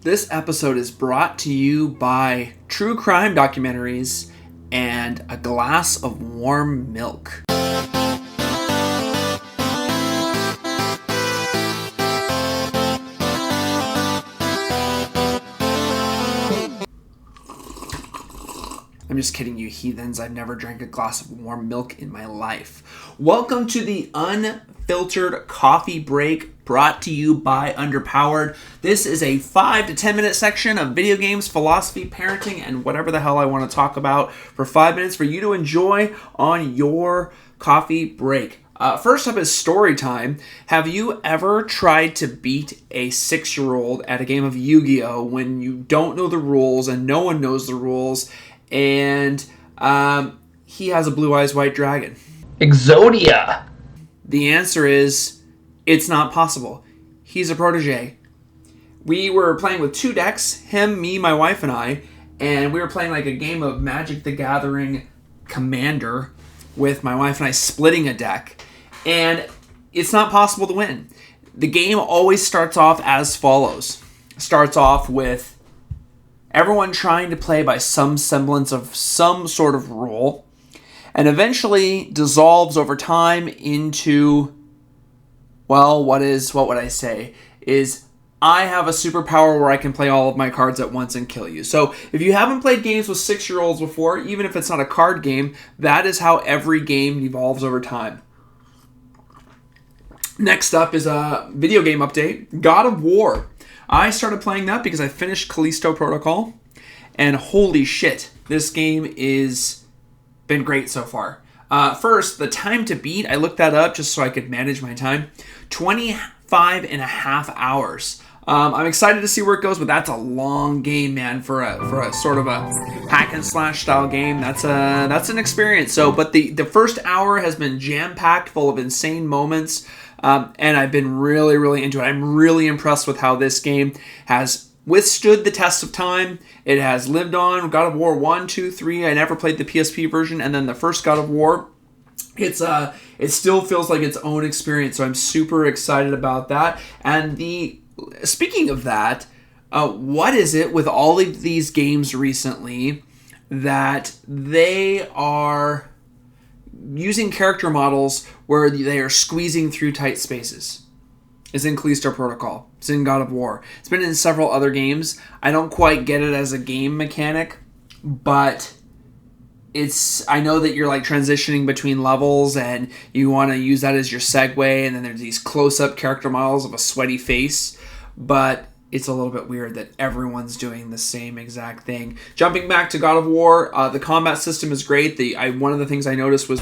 This episode is brought to you by true crime documentaries and a glass of warm milk. I'm just kidding, you heathens. I've never drank a glass of warm milk in my life. Welcome to the Unfiltered Coffee Break, brought to you by Underpowered. This is a 5 to 10 minute section of video games, philosophy, parenting, and whatever the hell I want to talk about for 5 minutes for you to enjoy on your coffee break. First up is story time. Have you ever tried to beat a 6-year-old at a game of Yu-Gi-Oh when you don't know the rules and no one knows the rules? And he has a blue eyes white dragon? Exodia. The answer is, it's not possible. He's a protege. We were playing with 2 decks, him, me, my wife, and I, and we were playing like a game of Magic the Gathering Commander with my wife and I splitting a deck, and it's not possible to win. The game always starts off as follows. Starts off with everyone trying to play by some semblance of some sort of rule, and eventually dissolves over time into, well, what would I say, is I have a superpower where I can play all of my cards at once and kill you. So if you haven't played games with 6-year-olds before, even if it's not a card game, that is how every game evolves over time. Next up is a video game update, God of War. I started playing that because I finished Callisto Protocol, and holy shit, this game is been great so far. First, the time to beat, I looked that up just so I could manage my time. 25 and a half hours. I'm excited to see where it goes, but that's a long game, man, for a sort of a hack and slash style game. That's an experience. So, but the first hour has been jam-packed, full of insane moments. And I've been really, really into it. I'm really impressed with how this game has withstood the test of time. It has lived on. God of War 1, 2, 3. I never played the PSP version. And then the first God of War, it still feels like its own experience. So I'm super excited about that. And speaking of that, what is it with all of these games recently that they are using character models where they are squeezing through tight spaces? It's in Callisto Protocol. It's in God of War. It's been in several other games. I don't quite get it as a game mechanic, but I know that you're like transitioning between levels and you want to use that as your segue, and then there's these close-up character models of a sweaty face, but it's a little bit weird that everyone's doing the same exact thing. Jumping back to God of War, the combat system is great. One of the things I noticed was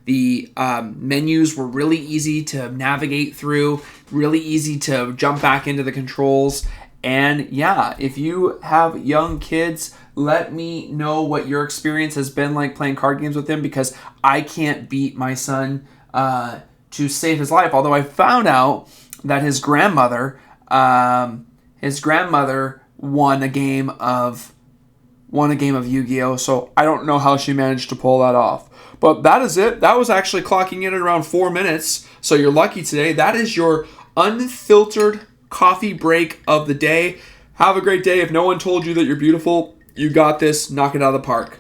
the menus were really easy to navigate through, really easy to jump back into the controls. And yeah, if you have young kids, let me know what your experience has been like playing card games with them, because I can't beat my son to save his life. Although I found out that his grandmother won a game of Yu-Gi-Oh! So I don't know how she managed to pull that off. But that is it. That was actually clocking in at around 4 minutes. So you're lucky today. That is your unfiltered coffee break of the day. Have a great day. If no one told you that you're beautiful, you got this. Knock it out of the park.